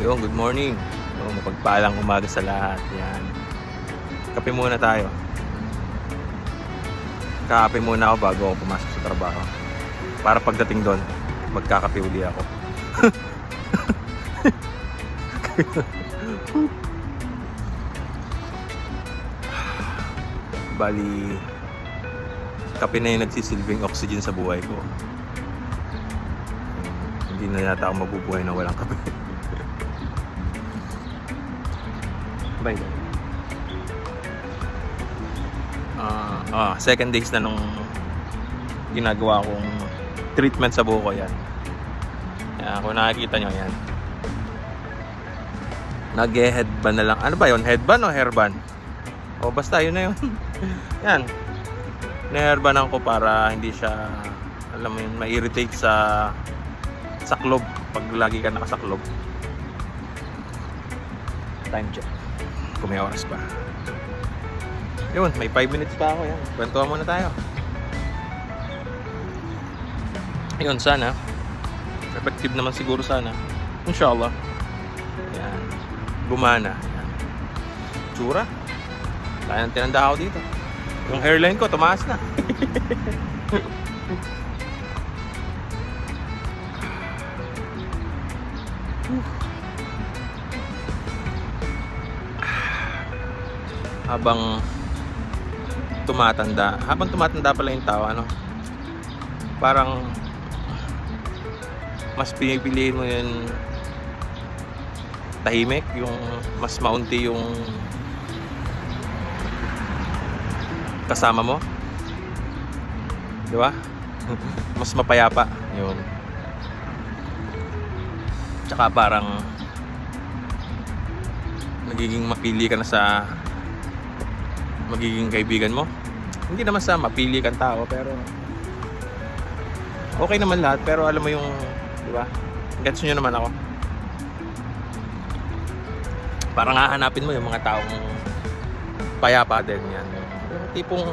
Yo, good morning. Mapagpalang umaga sa lahat. Yan. Kape muna tayo. Kakape muna ako bago ako pumasok sa trabaho. Para pagdating doon, magkakape uli ako. Bali, kape na yung nagsisilbing oxygen sa buhay ko. Hindi na yata ako mabubuhay na walang kape. Bye. Second days na nung ginagawa kong treatment sa buhok ko yan. Yan, kung nakikita nyo yan. Nag-headband na lang. Ano ba yun? Headband o hairband? O basta yun na yun. Yan. Na-hairbandan ko para hindi siya, alam mo yun, ma-irritate sa saklob pag lagi ka nakasaklob. Time check kung may oras pa. Yun, may 5 minutes pa ako. Yan, kwentuhan muna tayo. Yun, sana effective naman siguro sana, inshallah. Yan, gumana. Yan. Tsura, kaya tinanda ako dito. Yung hairline ko tumaas na. habang tumatanda pala yung tao, ano, parang mas pinipiliin mo yun tahimik, yung mas maunti yung kasama mo, di ba? Mas mapayapa yun. Tsaka parang nagiging mapili ka na sa magiging kaibigan mo. Hindi naman sa mapili kang tao, pero okay naman lahat. Pero alam mo yung, di ba? Gets nyo naman ako. Parang hahanapin mo yung mga taong payapa din yan. Yung tipong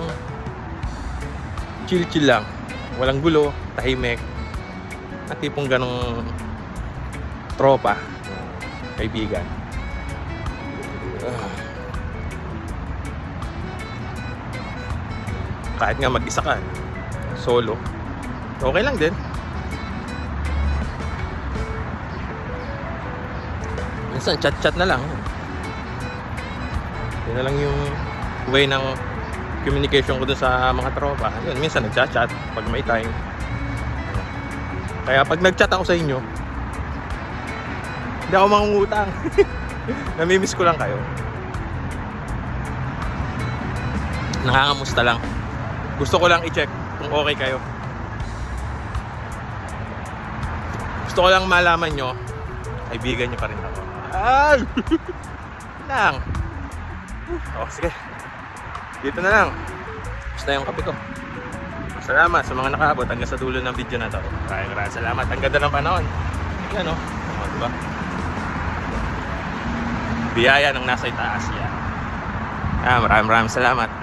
chill lang, walang gulo, tahimik. At tipong ganong tropa, kaibigan. Kahit nga mag-isa ka, solo, okay lang din. Minsan chat-chat na lang. Yun na lang yung way ng communication ko dun sa mga tropa. Yun, minsan nag-chat-chat pag may time. Kaya pag nag-chat ako sa inyo, hindi ako mangungutang. Namimiss ko lang kayo. Nangangamusta lang. Gusto ko lang i-check kung okay kayo. Gusto ko lang malaman nyo, kaibigan nyo pa rin ako. Ay! lang. O, sige. Dito na lang. Gusto na yung kape ko. Salamat sa mga nakaabot hanggang sa dulo ng video na to. Maraming salamat. Ang ganda ng panahon. Yan o. O, diba? Biyaya ng nasa itaas yan. Maraming salamat.